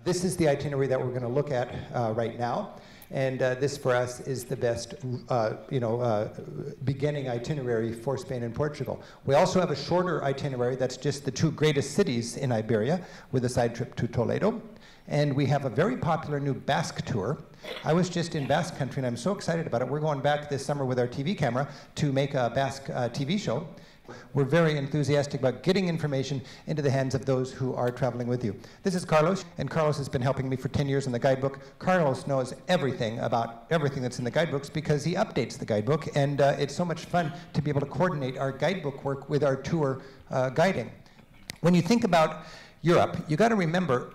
This is the itinerary that we're going to look at right now. And this, for us, is the best beginning itinerary for Spain and Portugal. We also have a shorter itinerary that's just the two greatest cities in Iberia, with a side trip to Toledo. And we have a very popular new Basque tour. I was just in Basque country, and I'm so excited about it. We're going back this summer with our TV camera to make a Basque TV show. We're very enthusiastic about getting information into the hands of those who are traveling with you. This is Carlos, and Carlos has been helping me for 10 years in the guidebook. Carlos knows everything about everything that's in the guidebooks because he updates the guidebook, and it's so much fun to be able to coordinate our guidebook work with our tour guiding. When you think about Europe, you got to remember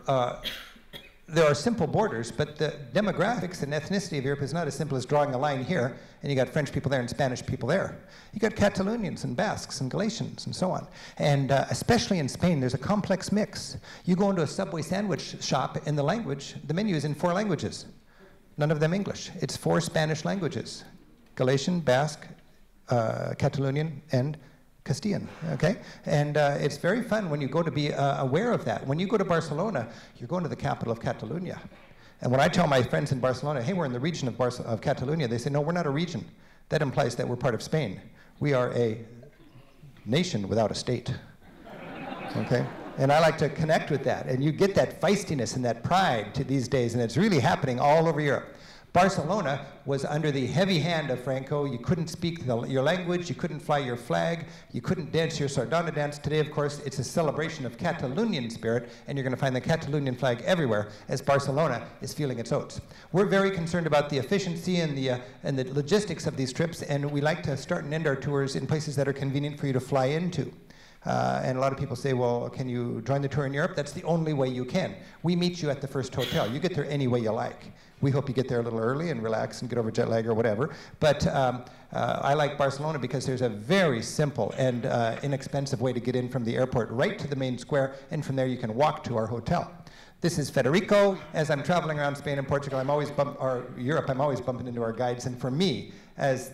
there are simple borders, but the demographics and ethnicity of Europe is not as simple as drawing a line here, and you got French people there and Spanish people there. You got Catalonians and Basques and Galicians and so on. And especially in Spain, there's a complex mix. You go into a Subway sandwich shop, and the menu is in 4 languages. None of them English. It's 4 Spanish languages: Galician, Basque, Catalonian, and Castilian, okay? And it's very fun when you go to be aware of that. When you go to Barcelona, you're going to the capital of Catalonia. And when I tell my friends in Barcelona, hey, we're in the region of Catalonia, they say, no, we're not a region. That implies that we're part of Spain. We are a nation without a state, okay? And I like to connect with that. And you get that feistiness and that pride to these days, and it's really happening all over Europe. Barcelona was under the heavy hand of Franco. You couldn't speak your language, you couldn't fly your flag, you couldn't dance your sardana dance. Today, of course, it's a celebration of Catalonian spirit, and you're going to find the Catalonian flag everywhere as Barcelona is feeling its oats. We're very concerned about the efficiency and the logistics of these trips, and we like to start and end our tours in places that are convenient for you to fly into. And a lot of people say, well, can you join the tour in Europe? That's the only way you can. We meet you at the first hotel. You get there any way you like. We hope you get there a little early and relax and get over jet lag or whatever. But I like Barcelona because there's a very simple and inexpensive way to get in from the airport right to the main square, and from there you can walk to our hotel. This is Federico. As I'm traveling around Spain and Portugal, or Europe, I'm always bumping into our guides. And for me, as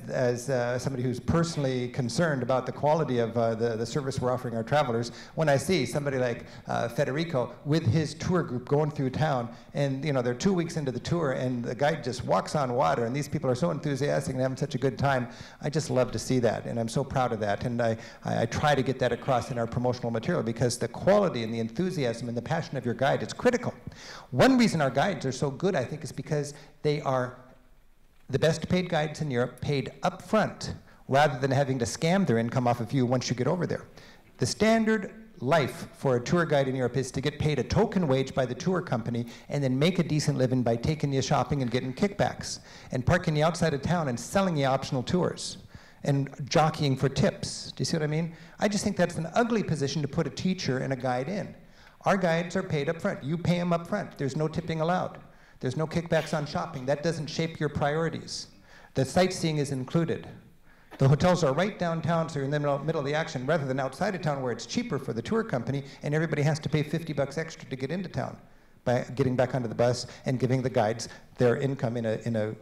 somebody who's personally concerned about the quality of the service we're offering our travelers, when I see somebody like Federico with his tour group going through town, and they're 2 weeks into the tour, and the guide just walks on water, and these people are so enthusiastic and having such a good time, I just love to see that, and I'm so proud of that. And I try to get that across in our promotional material, because the quality and the enthusiasm and the passion of your guide is critical. One reason our guides are so good, I think, is because they are the best paid guides in Europe, paid up front, rather than having to scam their income off of you once you get over there. The standard life for a tour guide in Europe is to get paid a token wage by the tour company and then make a decent living by taking you shopping and getting kickbacks and parking you outside of town and selling you optional tours and jockeying for tips. Do you see what I mean? I just think that's an ugly position to put a teacher and a guide in. Our guides are paid up front. You pay them up front. There's no tipping allowed. There's no kickbacks on shopping. That doesn't shape your priorities. The sightseeing is included. The hotels are right downtown, so you're in the middle of the action, rather than outside of town where it's cheaper for the tour company and everybody has to pay 50 bucks extra to get into town by getting back onto the bus and giving the guides their income in a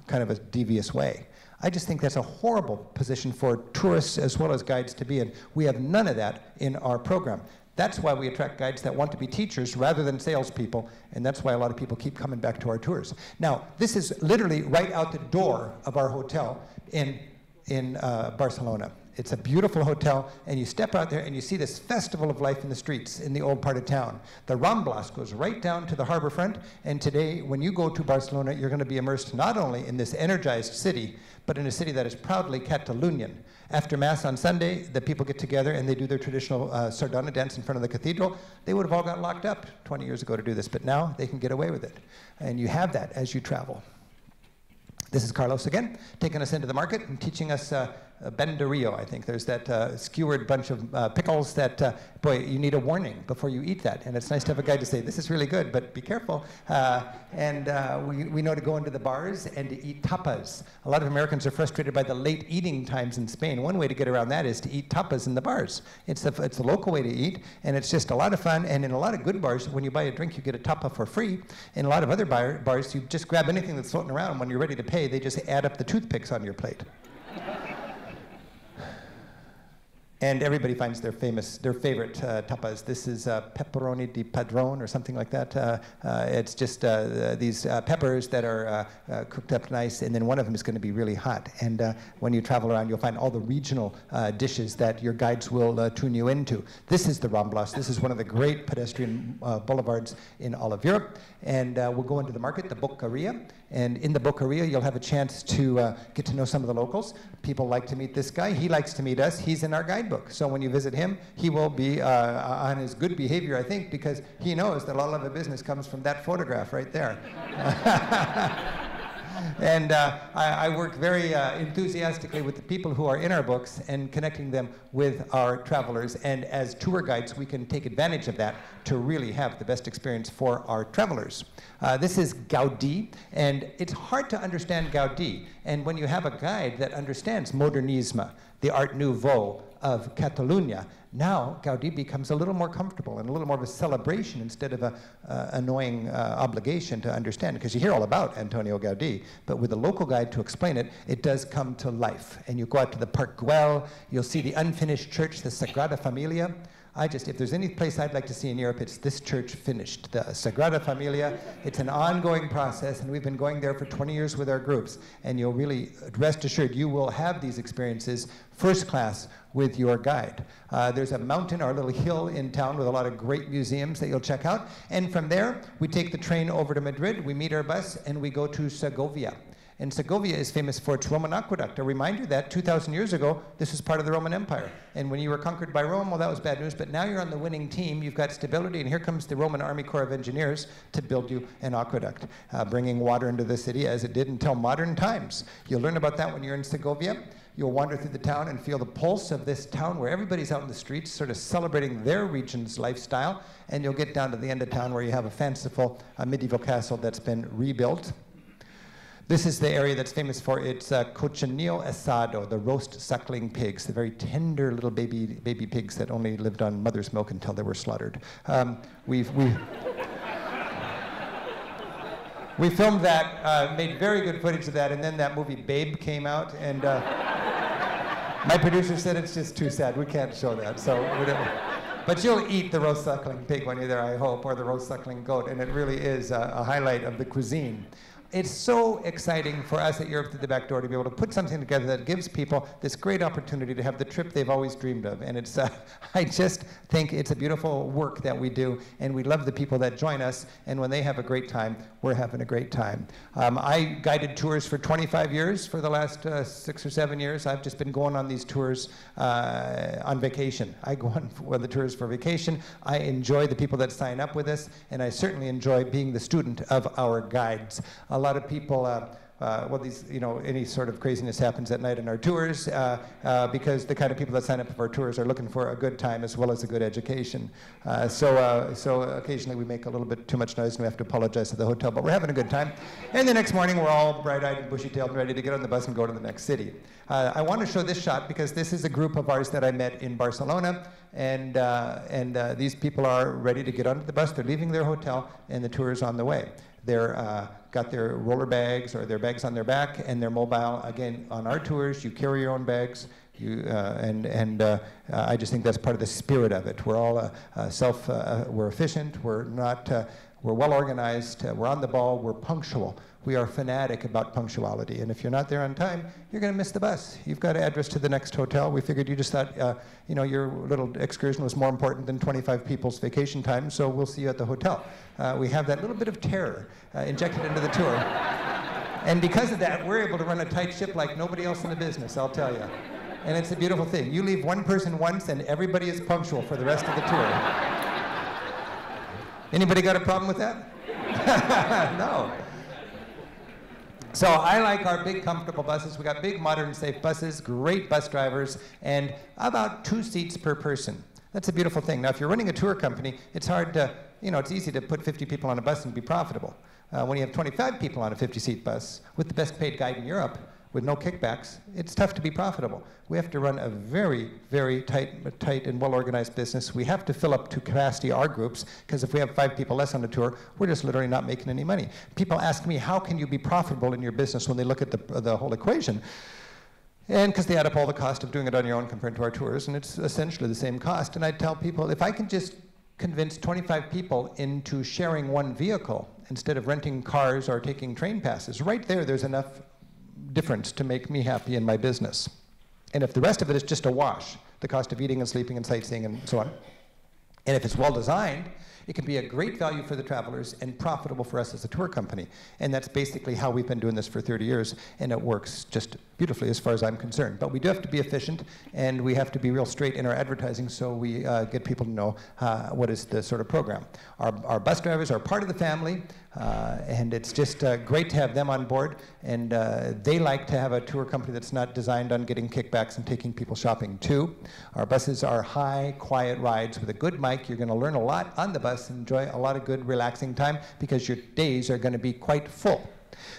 kind of a devious way. I just think that's a horrible position for tourists as well as guides to be in. We have none of that in our program. That's why we attract guides that want to be teachers rather than salespeople, and that's why a lot of people keep coming back to our tours. Now, this is literally right out the door of our hotel in Barcelona. It's a beautiful hotel, and you step out there and you see this festival of life in the streets in the old part of town. The Ramblas goes right down to the harbor front, and today, when you go to Barcelona, you're going to be immersed not only in this energized city, but in a city that is proudly Catalonian. After Mass on Sunday, the people get together and they do their traditional sardana dance in front of the cathedral. They would have all got locked up 20 years ago to do this, but now they can get away with it. And you have that as you travel. This is Carlos again, taking us into the market and teaching us benderillo, I think. There's that skewered bunch of pickles that, boy, you need a warning before you eat that. And it's nice to have a guide to say, this is really good, but be careful. We know to go into the bars and to eat tapas. A lot of Americans are frustrated by the late eating times in Spain. One way to get around that is to eat tapas in the bars. It's the local way to eat, and it's just a lot of fun. And in a lot of good bars, when you buy a drink, you get a tapa for free. In a lot of other bars, you just grab anything that's floating around, and when you're ready to pay, they just add up the toothpicks on your plate. And everybody finds their favorite tapas. This is pepperoni di padron or something like that. It's just these peppers that are cooked up nice, and then one of them is going to be really hot. And when you travel around, you'll find all the regional dishes that your guides will tune you into. This is the Ramblas. This is one of the great pedestrian boulevards in all of Europe. And we'll go into the market, the Bocaria. And in the Bocaria, you'll have a chance to get to know some of the locals. People like to meet this guy. He likes to meet us. He's in our guidebook. So when you visit him, he will be on his good behavior, I think, because he knows that all of the business comes from that photograph right there. And I work very enthusiastically with the people who are in our books and connecting them with our travelers. And as tour guides, we can take advantage of that to really have the best experience for our travelers. This is Gaudí, and it's hard to understand Gaudí. And when you have a guide that understands Modernisme, the Art Nouveau of Catalonia, now Gaudí becomes a little more comfortable and a little more of a celebration instead of an annoying obligation to understand, because you hear all about Antonio Gaudí, but with a local guide to explain it, it does come to life. And you go out to the Park Güell, you'll see the unfinished church, the Sagrada Familia. If there's any place I'd like to see in Europe, it's this church finished, the Sagrada Familia. It's an ongoing process, and we've been going there for 20 years with our groups. And you'll really, rest assured, you will have these experiences first class with your guide. There's a mountain or a little hill in town with a lot of great museums that you'll check out. And from there, we take the train over to Madrid, we meet our bus, and we go to Segovia. And Segovia is famous for its Roman aqueduct, a reminder that 2,000 years ago, this was part of the Roman Empire. And when you were conquered by Rome, well, that was bad news, but now you're on the winning team, you've got stability, and here comes the Roman Army Corps of Engineers to build you an aqueduct, bringing water into the city as it did until modern times. You'll learn about that when you're in Segovia. You'll wander through the town and feel the pulse of this town where everybody's out in the streets sort of celebrating their region's lifestyle, and you'll get down to the end of town where you have a fanciful medieval castle that's been rebuilt. This is the area that's famous for its cochinillo asado, the roast suckling pigs, the very tender little baby pigs that only lived on mother's milk until they were slaughtered. We filmed that, made very good footage of that, and then that movie Babe came out, and my producer said it's just too sad, we can't show that, so but you'll eat the roast suckling pig when you're there, I hope, or the roast suckling goat, and it really is a highlight of the cuisine. It's so exciting for us at Europe Through the Back Door to be able to put something together that gives people this great opportunity to have the trip they've always dreamed of. And it's, I just think it's a beautiful work that we do, and we love the people that join us, and when they have a great time, we're having a great time. I guided tours for 25 years. For the last 6 or 7 years, I've just been going on these tours on vacation. I go on the tours for vacation. I enjoy the people that sign up with us, and I certainly enjoy being the student of our guides. A lot of people, well, any sort of craziness happens at night in our tours because the kind of people that sign up for our tours are looking for a good time as well as a good education. So occasionally we make a little bit too much noise and we have to apologize to the hotel, but we're having a good time. And the next morning we're all bright-eyed and bushy-tailed and ready to get on the bus and go to the next city. I want to show this shot because this is a group of ours that I met in Barcelona, and these people are ready to get onto the bus. They're leaving their hotel and the tour is on the way. They're got their roller bags or their bags on their back, and they're mobile. Again, on our tours, you carry your own bags. I just think that's part of the spirit of it. We're all we're efficient. We're not. We're well organized. We're on the ball. We're punctual. We are fanatic about punctuality. And if you're not there on time, you're going to miss the bus. You've got to address to the next hotel. We figured you just thought, your little excursion was more important than 25 people's vacation time, so we'll see you at the hotel. We have that little bit of terror injected into the tour. And because of that, we're able to run a tight ship like nobody else in the business, I'll tell you. And it's a beautiful thing. You leave one person once, and everybody is punctual for the rest of the tour. Anybody got a problem with that? No. So I like our big, comfortable buses. We got big, modern, safe buses, great bus drivers, and about 2 seats per person. That's a beautiful thing. Now, if you're running a tour company, it's hard to, it's easy to put 50 people on a bus and be profitable. When you have 25 people on a 50-seat bus with the best paid guide in Europe, with no kickbacks, it's tough to be profitable. We have to run a very, very tight and well-organized business. We have to fill up to capacity our groups, because if we have 5 people less on the tour, we're just literally not making any money. People ask me, how can you be profitable in your business when they look at the whole equation? And because they add up all the cost of doing it on your own compared to our tours, and it's essentially the same cost. And I tell people, if I can just convince 25 people into sharing one vehicle instead of renting cars or taking train passes, right there's enough difference to make me happy in my business. And if the rest of it is just a wash, the cost of eating and sleeping and sightseeing and so on, and if it's well designed, it can be a great value for the travelers and profitable for us as a tour company. And that's basically how we've been doing this for 30 years, and it works just beautifully as far as I'm concerned. But we do have to be efficient, and we have to be real straight in our advertising so we get people to know what is the sort of program. Our bus drivers are part of the family, and it's just great to have them on board, and they like to have a tour company that's not designed on getting kickbacks and taking people shopping too. Our buses are high, quiet rides with a good mic. You're going to learn a lot on the bus, enjoy a lot of good, relaxing time, because your days are going to be quite full.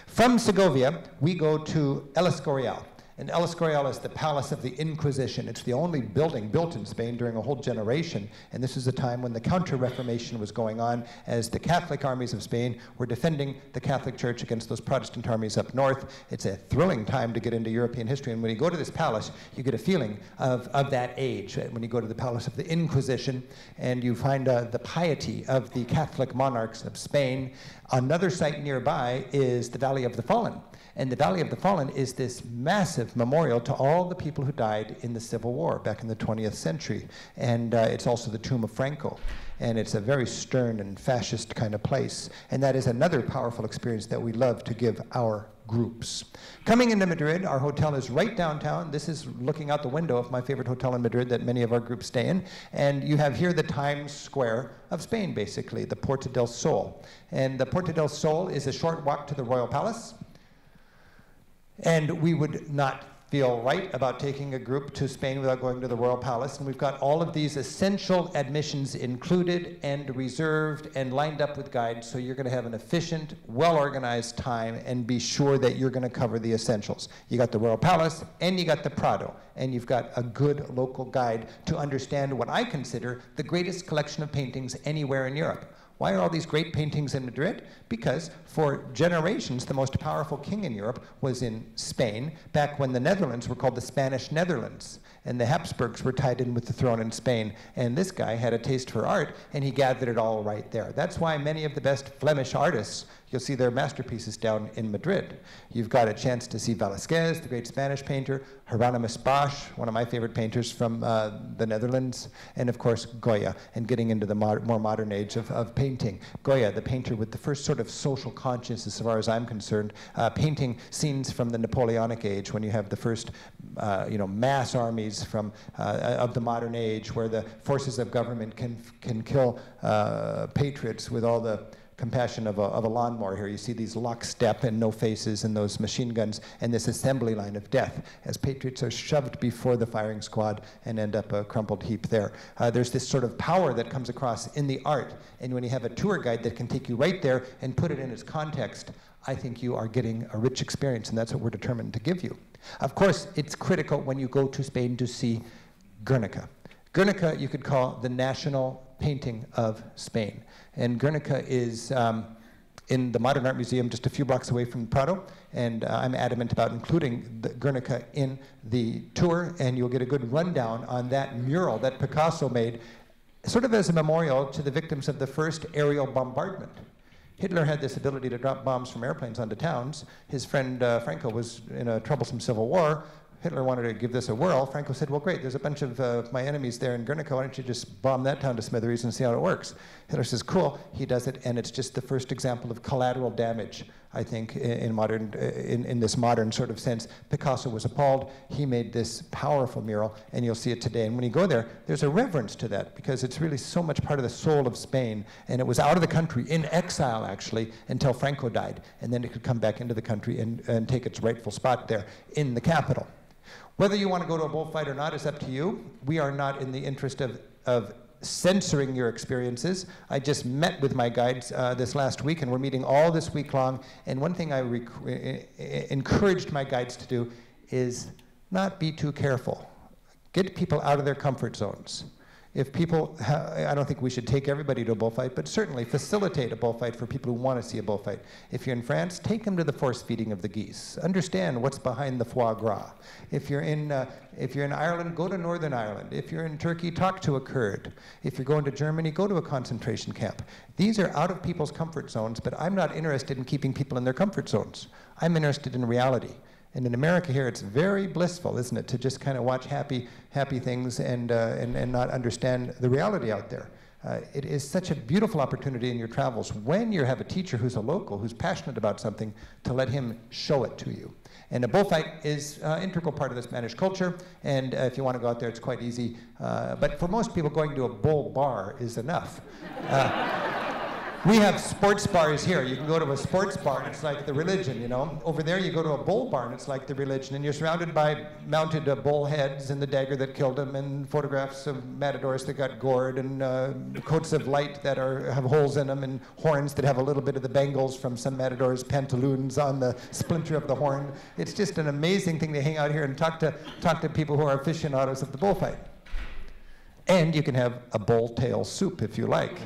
From Segovia, we go to El Escorial. And El Escorial is the palace of the Inquisition. It's the only building built in Spain during a whole generation. And this is a time when the Counter-Reformation was going on, as the Catholic armies of Spain were defending the Catholic Church against those Protestant armies up north. It's a thrilling time to get into European history. And when you go to this palace, you get a feeling of that age. When you go to the palace of the Inquisition, and you find the piety of the Catholic monarchs of Spain. Another site nearby is the Valley of the Fallen. And the Valley of the Fallen is this massive memorial to all the people who died in the Civil War back in the 20th century. And it's also the tomb of Franco. And it's a very stern and fascist kind of place. And that is another powerful experience that we love to give our groups. Coming into Madrid, our hotel is right downtown. This is looking out the window of my favorite hotel in Madrid that many of our groups stay in. And you have here the Times Square of Spain, basically, the Puerta del Sol. And the Puerta del Sol is a short walk to the Royal Palace. And we would not feel right about taking a group to Spain without going to the Royal Palace. And we've got all of these essential admissions included and reserved and lined up with guides, so you're going to have an efficient, well-organized time and be sure that you're going to cover the essentials. You got the Royal Palace and you got the Prado, and you've got a good local guide to understand what I consider the greatest collection of paintings anywhere in Europe. Why are all these great paintings in Madrid? Because for generations, the most powerful king in Europe was in Spain, back when the Netherlands were called the Spanish Netherlands. And the Habsburgs were tied in with the throne in Spain. And this guy had a taste for art, and he gathered it all right there. That's why many of the best Flemish artists, you'll see their masterpieces down in Madrid. You've got a chance to see Velázquez, the great Spanish painter, Hieronymus Bosch, one of my favorite painters from the Netherlands, and of course Goya, and getting into the more modern age of painting. Goya, the painter with the first sort of social conscience, as far as I'm concerned, painting scenes from the Napoleonic age, when you have the first mass armies from of the modern age, where the forces of government can kill patriots with all the compassion of a lawnmower. Here you see these lockstep and no faces and those machine guns and this assembly line of death as patriots are shoved before the firing squad and end up a crumpled heap there. There's this sort of power that comes across in the art, and when you have a tour guide that can take you right there and put it in its context, I think you are getting a rich experience, and that's what we're determined to give you. Of course, it's critical when you go to Spain to see Guernica. Guernica you could call the national painting of Spain. And Guernica is in the Modern Art Museum just a few blocks away from Prado, and I'm adamant about including the Guernica in the tour, and you'll get a good rundown on that mural that Picasso made, sort of as a memorial to the victims of the first aerial bombardment. Hitler had this ability to drop bombs from airplanes onto towns. His friend Franco was in a troublesome civil war. Hitler wanted to give this a whirl. Franco said, well, great, there's a bunch of my enemies there in Guernica. Why don't you just bomb that town to smithereens and see how it works? Hitler says, cool. He does it, and it's just the first example of collateral damage, I think, in this modern sort of sense. Picasso was appalled. He made this powerful mural, and you'll see it today. And when you go there, there's a reverence to that, because it's really so much part of the soul of Spain. And it was out of the country, in exile, actually, until Franco died. And then it could come back into the country and take its rightful spot there in the capital. Whether you want to go to a bullfight or not is up to you. We are not in the interest of censoring your experiences. I just met with my guides this last week, and we're meeting all this week long. And one thing I encouraged my guides to do is not be too careful. Get people out of their comfort zones. If people, I don't think we should take everybody to a bullfight, but certainly facilitate a bullfight for people who want to see a bullfight. If you're in France, take them to the force feeding of the geese. Understand what's behind the foie gras. If you're in Ireland, go to Northern Ireland. If you're in Turkey, talk to a Kurd. If you're going to Germany, go to a concentration camp. These are out of people's comfort zones, but I'm not interested in keeping people in their comfort zones. I'm interested in reality. And in America here, it's very blissful, isn't it, to just kind of watch happy things and not understand the reality out there. It is such a beautiful opportunity in your travels when you have a teacher who's a local, who's passionate about something, to let him show it to you. And a bullfight is an integral part of the Spanish culture, and if you want to go out there, it's quite easy. But for most people, going to a bull bar is enough. We have sports bars here. You can go to a sports bar and it's like the religion, you know. Over there you go to a bull bar and it's like the religion, and you're surrounded by mounted bull heads and the dagger that killed him, and photographs of matadors that got gored, and coats of light that have holes in them, and horns that have a little bit of the bangles from some matador's pantaloons on the splinter of the horn. It's just an amazing thing to hang out here and talk to people who are aficionados of the bullfight. And you can have a bull tail soup if you like.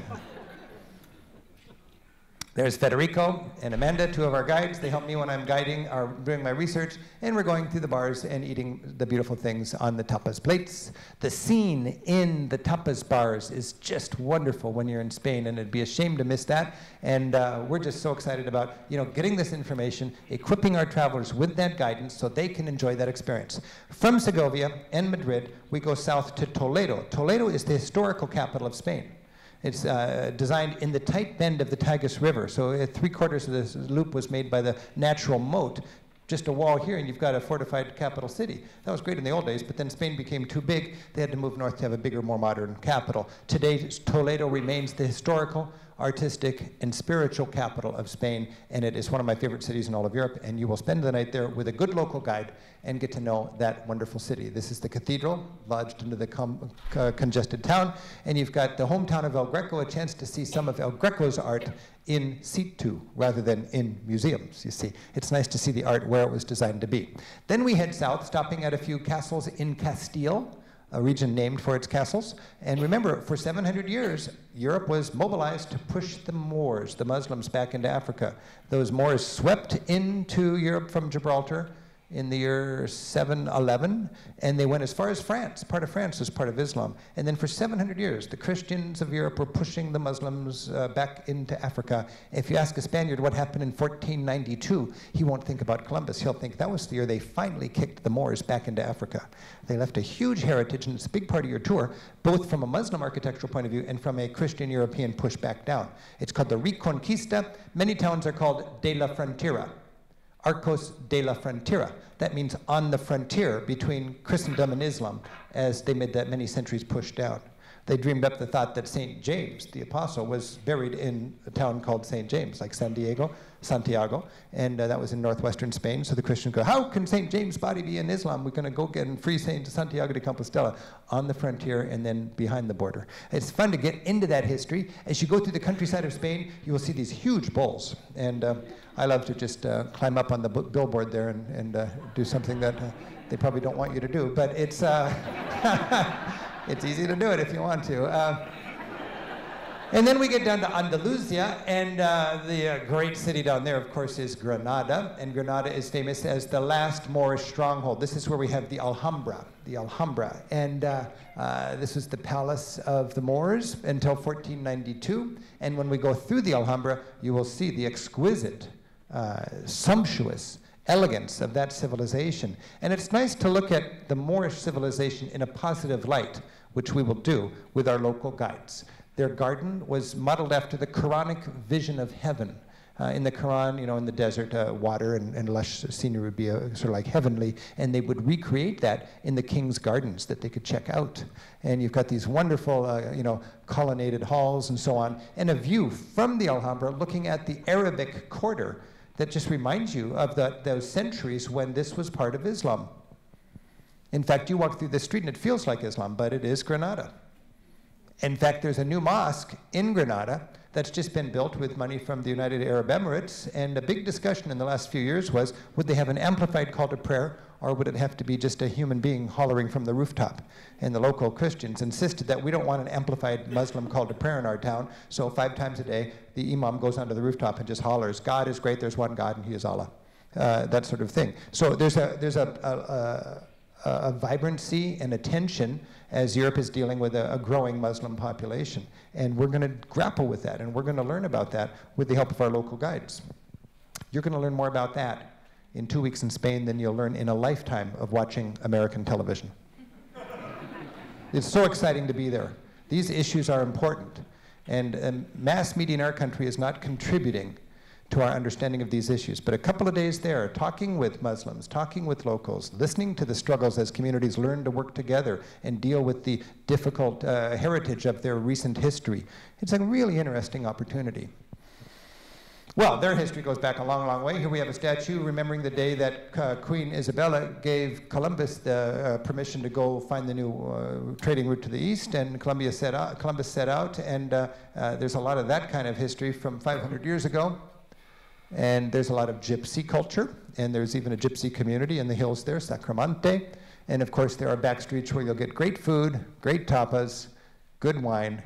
There's Federico and Amanda, two of our guides. They help me when I'm guiding or doing my research, and we're going through the bars and eating the beautiful things on the tapas plates. The scene in the tapas bars is just wonderful when you're in Spain, and it'd be a shame to miss that. And we're just so excited about, you know, getting this information, equipping our travelers with that guidance so they can enjoy that experience. From Segovia and Madrid, we go south to Toledo. Toledo is the historical capital of Spain. It's designed in the tight bend of the Tagus River. So 3/4 of this loop was made by the natural moat. Just a wall here, and you've got a fortified capital city. That was great in the old days, but then Spain became too big. They had to move north to have a bigger, more modern capital. Today, Toledo remains the historical, artistic, and spiritual capital of Spain, and it is one of my favorite cities in all of Europe, and you will spend the night there with a good local guide and get to know that wonderful city. This is the cathedral, lodged into the congested town, and you've got the hometown of El Greco, a chance to see some of El Greco's art in situ rather than in museums, you see. It's nice to see the art where it was designed to be. Then we head south, stopping at a few castles in Castile, a region named for its castles. And remember, for 700 years, Europe was mobilized to push the Moors, the Muslims, back into Africa. Those Moors swept into Europe from Gibraltar in the year 711, and they went as far as France. Part of France was part of Islam. And then for 700 years, the Christians of Europe were pushing the Muslims back into Africa. If you ask a Spaniard what happened in 1492, he won't think about Columbus. He'll think that was the year they finally kicked the Moors back into Africa. They left a huge heritage, and it's a big part of your tour, both from a Muslim architectural point of view and from a Christian European push back down. It's called the Reconquista. Many towns are called de la Frontera. Arcos de la Frontera. That means on the frontier between Christendom and Islam, as they made that many centuries push down. They dreamed up the thought that St. James, the apostle, was buried in a town called St. James, like Santiago, and that was in northwestern Spain. So the Christians go, how can St. James' body be in Islam? We're going to go get and free St. Santiago de Compostela on the frontier and then behind the border. It's fun to get into that history. As you go through the countryside of Spain, you will see these huge bulls. And I love to just climb up on the billboard there and do something that they probably don't want you to do, but it's it's easy to do it if you want to. And then we get down to Andalusia, and the great city down there, of course, is Granada. And Granada is famous as the last Moorish stronghold. This is where we have the Alhambra. And this was the palace of the Moors until 1492. And when we go through the Alhambra, you will see the exquisite, sumptuous elegance of that civilization. And it's nice to look at the Moorish civilization in a positive light, which we will do with our local guides. Their garden was modeled after the Quranic vision of heaven. In the Quran, you know, in the desert, water and lush scenery would be sort of like heavenly, and they would recreate that in the king's gardens that they could check out. And you've got these wonderful, you know, colonnaded halls and so on, and a view from the Alhambra looking at the Arabic quarter that just reminds you of those centuries when this was part of Islam. In fact, you walk through the street and it feels like Islam, but it is Granada. In fact, there's a new mosque in Granada that's just been built with money from the United Arab Emirates, and a big discussion in the last few years was, would they have an amplified call to prayer, or would it have to be just a human being hollering from the rooftop? And the local Christians insisted that we don't want an amplified Muslim call to prayer in our town, so 5 times a day, the imam goes onto the rooftop and just hollers, God is great, there's one God, and he is Allah. That sort of thing. So there's a vibrancy and a tension as Europe is dealing with a growing Muslim population. And we're going to grapple with that, and we're going to learn about that with the help of our local guides. You're going to learn more about that in 2 weeks in Spain than you'll learn in a lifetime of watching American television. It's so exciting to be there. These issues are important, and mass media in our country is not contributing to our understanding of these issues. But a couple of days there, talking with Muslims, talking with locals, listening to the struggles as communities learn to work together and deal with the difficult heritage of their recent history. It's a really interesting opportunity. Well, their history goes back a long, long way. Here we have a statue remembering the day that Queen Isabella gave Columbus the permission to go find the new trading route to the east, and Columbus set out, and there's a lot of that kind of history from 500 years ago. And there's a lot of gypsy culture, and there's even a gypsy community in the hills there, Sacramante. And of course, there are back streets where you'll get great food, great tapas, good wine.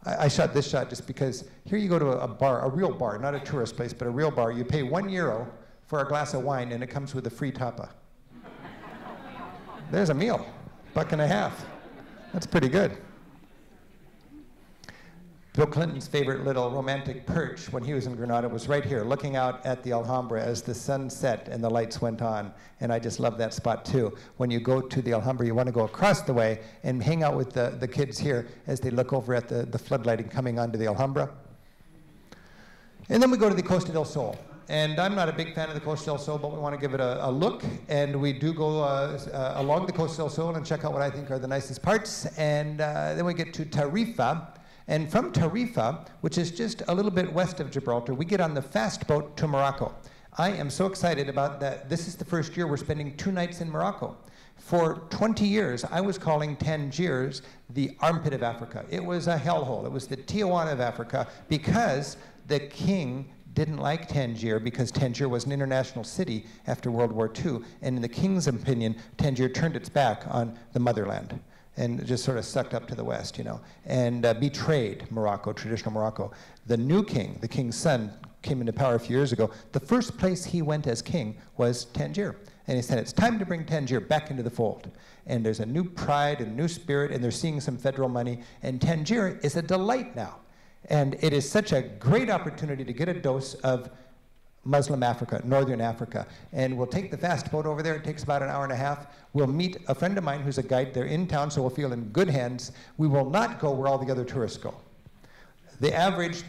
I shot this shot just because here you go to a bar, a real bar, not a tourist place, but a real bar. You pay €1 for a glass of wine, and it comes with a free tapa. There's a meal, $1.50. That's pretty good. Bill Clinton's favorite little romantic perch when he was in Granada was right here, looking out at the Alhambra as the sun set and the lights went on. And I just love that spot too. When you go to the Alhambra, you want to go across the way and hang out with the kids here as they look over at the floodlighting coming onto the Alhambra. And then we go to the Costa del Sol. And I'm not a big fan of the Costa del Sol, but we want to give it a look. And we do go along the Costa del Sol and check out what I think are the nicest parts. And then we get to Tarifa. And from Tarifa, which is just a little bit west of Gibraltar, we get on the fast boat to Morocco. I am so excited about that. This is the first year we're spending 2 nights in Morocco. For 20 years, I was calling Tangiers the armpit of Africa. It was a hellhole. It was the Tijuana of Africa because the king didn't like Tangier because Tangier was an international city after World War II. And in the king's opinion, Tangier turned its back on the motherland and just sort of sucked up to the west, you know, and betrayed Morocco, traditional Morocco. The new king, the king's son, came into power a few years ago. The first place he went as king was Tangier. And he said, it's time to bring Tangier back into the fold. And there's a new pride and new spirit, and they're seeing some federal money. And Tangier is a delight now. And it is such a great opportunity to get a dose of Muslim Africa, Northern Africa. And we'll take the fast boat over there. It takes about an hour and a half. We'll meet a friend of mine who's a guide. They're in town, so we'll feel in good hands. We will not go where all the other tourists go. The average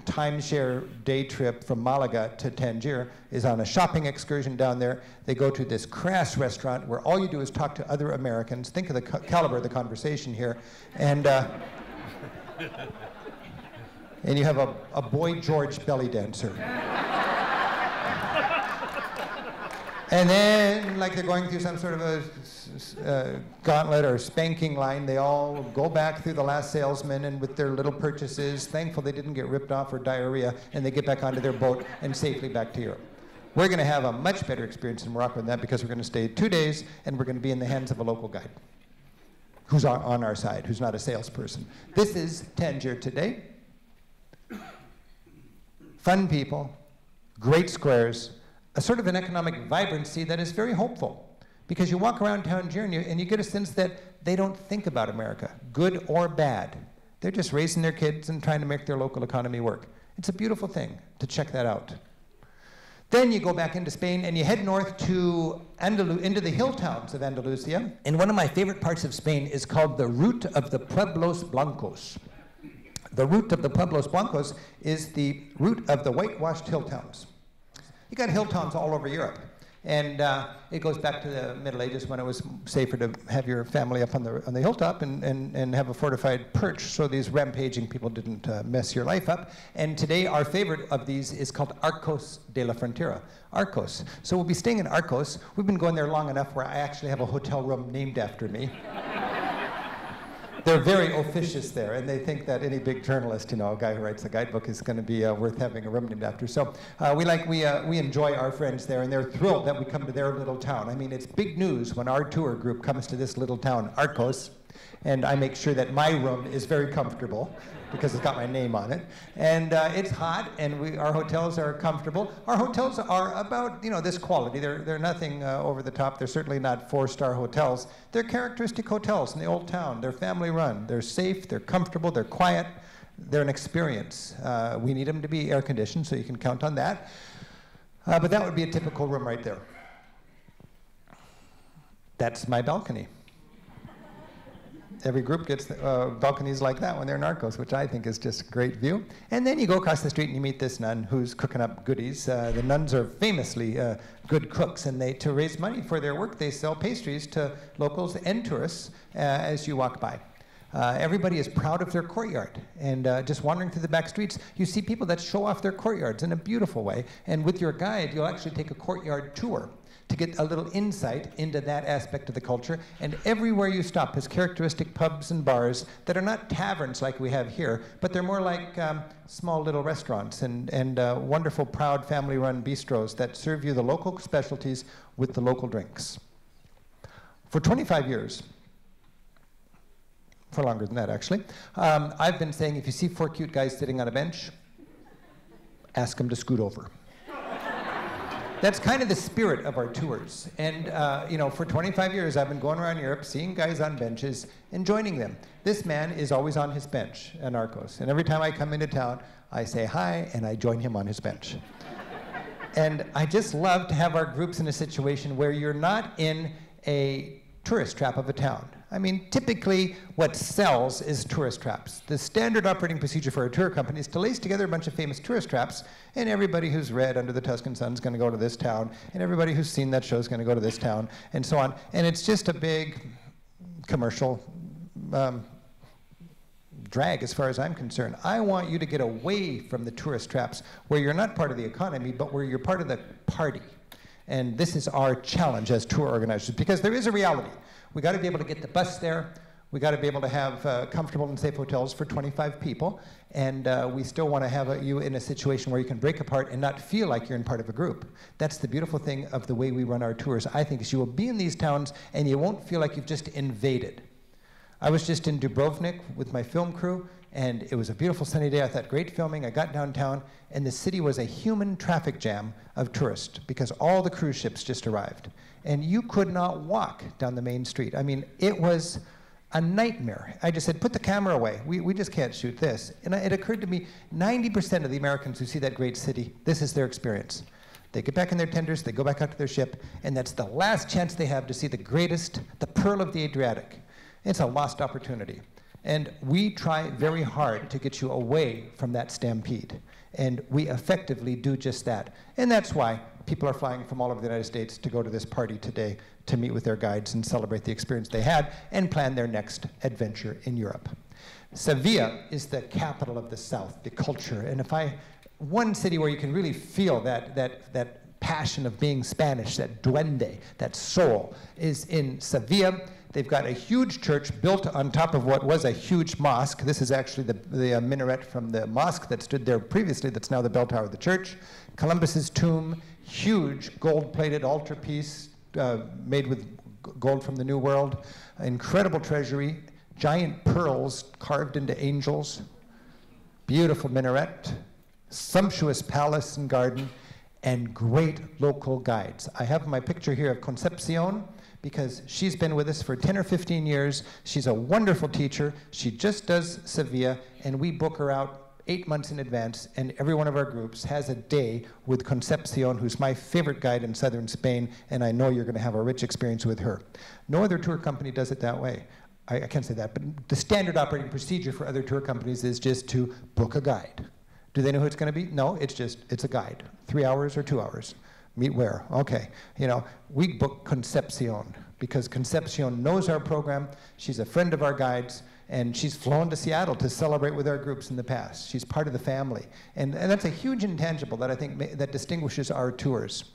timeshare day trip from Malaga to Tangier is on a shopping excursion down there. They go to this crass restaurant where all you do is talk to other Americans. Think of the caliber of the conversation here. And and you have a Boy George belly dancer. And then, like they're going through some sort of a gauntlet or spanking line, they all go back through the last salesman and with their little purchases, thankful they didn't get ripped off for diarrhea, and they get back onto their boat and safely back to Europe. We're going to have a much better experience in Morocco than that because we're going to stay 2 days and we're going to be in the hands of a local guide who's on our side, who's not a salesperson. This is Tangier today. Fun people, great squares, a sort of an economic vibrancy that is very hopeful. Because you walk around Tangier and you get a sense that they don't think about America, good or bad. They're just raising their kids and trying to make their local economy work. It's a beautiful thing to check that out. Then you go back into Spain and you head north to into the hill towns of Andalusia. And one of my favorite parts of Spain is called the Route of the Pueblos Blancos. The route of the Pueblos Blancos is the route of the whitewashed hill towns. You got hill towns all over Europe. And it goes back to the Middle Ages when it was safer to have your family up on the hilltop and have a fortified perch so these rampaging people didn't mess your life up. And today our favorite of these is called Arcos de la Frontera. Arcos. So we'll be staying in Arcos. We've been going there long enough where I actually have a hotel room named after me. They're very officious there, and they think that any big journalist, you know, a guy who writes a guidebook is going to be worth having a room named after. So we enjoy our friends there, and they're thrilled that we come to their little town. I mean, it's big news when our tour group comes to this little town, Arcos, and I make sure that my room is very comfortable because it's got my name on it. And it's hot, and our hotels are comfortable. Our hotels are about, you know, this quality. They're nothing over the top. They're certainly not 4-star hotels. They're characteristic hotels in the old town. They're family run. They're safe, they're comfortable, they're quiet. They're an experience. We need them to be air conditioned, so you can count on that. But that would be a typical room right there. That's my balcony. Every group gets balconies like that when they're in Arcos, which I think is just a great view. And then you go across the street and you meet this nun who's cooking up goodies. The nuns are famously good cooks, and to raise money for their work, they sell pastries to locals and tourists as you walk by. Everybody is proud of their courtyard, and just wandering through the back streets, you see people that show off their courtyards in a beautiful way. And with your guide, you'll actually take a courtyard tour to get a little insight into that aspect of the culture. And everywhere you stop has characteristic pubs and bars that are not taverns like we have here, but they're more like small little restaurants and wonderful, proud, family-run bistros that serve you the local specialties with the local drinks. For 25 years, for longer than that actually, I've been saying if you see 4 cute guys sitting on a bench, ask them to scoot over. That's kind of the spirit of our tours. And you know, for 25 years, I've been going around Europe, seeing guys on benches and joining them. This man is always on his bench in Arcos. And every time I come into town, I say hi, and I join him on his bench. And I just love to have our groups in a situation where you're not in a tourist trap of a town. I mean, typically what sells is tourist traps. The standard operating procedure for a tour company is to lace together a bunch of famous tourist traps, and everybody who's read Under the Tuscan Sun is going to go to this town, and everybody who's seen that show is going to go to this town, and so on. And it's just a big commercial drag as far as I'm concerned. I want you to get away from the tourist traps where you're not part of the economy, but where you're part of the party. And this is our challenge as tour organizers, because there is a reality. We got to be able to get the bus there. We got to be able to have comfortable and safe hotels for 25 people. And we still want to have you in a situation where you can break apart and not feel like you're in part of a group. That's the beautiful thing of the way we run our tours, I think, is you will be in these towns and you won't feel like you've just invaded. I was just in Dubrovnik with my film crew, and it was a beautiful sunny day. I thought, great filming. I got downtown, and the city was a human traffic jam of tourists because all the cruise ships just arrived. And you could not walk down the main street. I mean, it was a nightmare. I just said, put the camera away. We just can't shoot this. And it occurred to me, 90% of the Americans who see that great city, this is their experience. They get back in their tenders, they go back out to their ship, and that's the last chance they have to see the greatest, the pearl of the Adriatic. It's a lost opportunity. And we try very hard to get you away from that stampede. And we effectively do just that. And that's why people are flying from all over the United States to go to this party today to meet with their guides and celebrate the experience they had and plan their next adventure in Europe. Sevilla is the capital of the South, the culture. And one city where you can really feel that passion of being Spanish, that duende, that soul, is in Sevilla. They've got a huge church built on top of what was a huge mosque. This is actually the minaret from the mosque that stood there previously, that's now the bell tower of the church. Columbus's tomb, huge gold-plated altarpiece made with gold from the New World. Incredible treasury, giant pearls carved into angels, beautiful minaret, sumptuous palace and garden, and great local guides. I have my picture here of Concepcion, because she's been with us for 10 or 15 years. She's a wonderful teacher. She just does Sevilla, and we book her out 8 months in advance, and every one of our groups has a day with Concepcion, who's my favorite guide in southern Spain, and I know you're going to have a rich experience with her. No other tour company does it that way. I can't say that, but the standard operating procedure for other tour companies is just to book a guide. Do they know who it's going to be? No, it's a guide. 3 hours or 2 hours. Meet where? Okay. You know, we book Concepcion because Concepcion knows our program. She's a friend of our guides, and she's flown to Seattle to celebrate with our groups in the past. She's part of the family. And that's a huge intangible that I think that distinguishes our tours.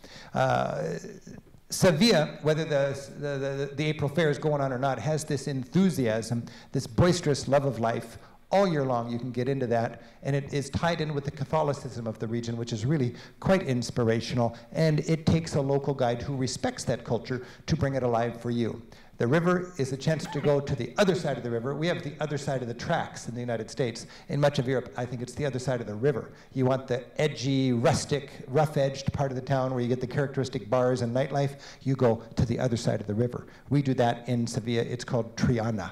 Sevilla, whether the April Fair is going on or not, has this enthusiasm, this boisterous love of life. All year long you can get into that, and it is tied in with the Catholicism of the region, which is really quite inspirational, and it takes a local guide who respects that culture to bring it alive for you. The river is a chance to go to the other side of the river. We have the other side of the tracks in the United States. In much of Europe, I think it's the other side of the river. You want the edgy, rustic, rough-edged part of the town where you get the characteristic bars and nightlife, you go to the other side of the river. We do that in Sevilla. It's called Triana.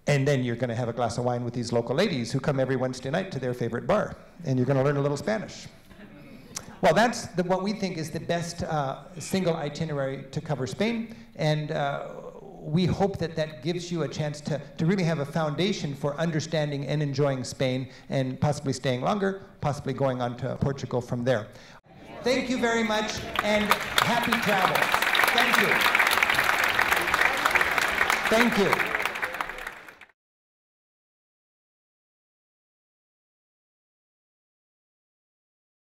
And then you're going to have a glass of wine with these local ladies who come every Wednesday night to their favorite bar. And you're going to learn a little Spanish. Well, that's what we think is the best single itinerary to cover Spain. And we hope that that gives you a chance to really have a foundation for understanding and enjoying Spain, and possibly staying longer, possibly going on to Portugal from there. Thank you very much, and happy travels. Thank you. Thank you.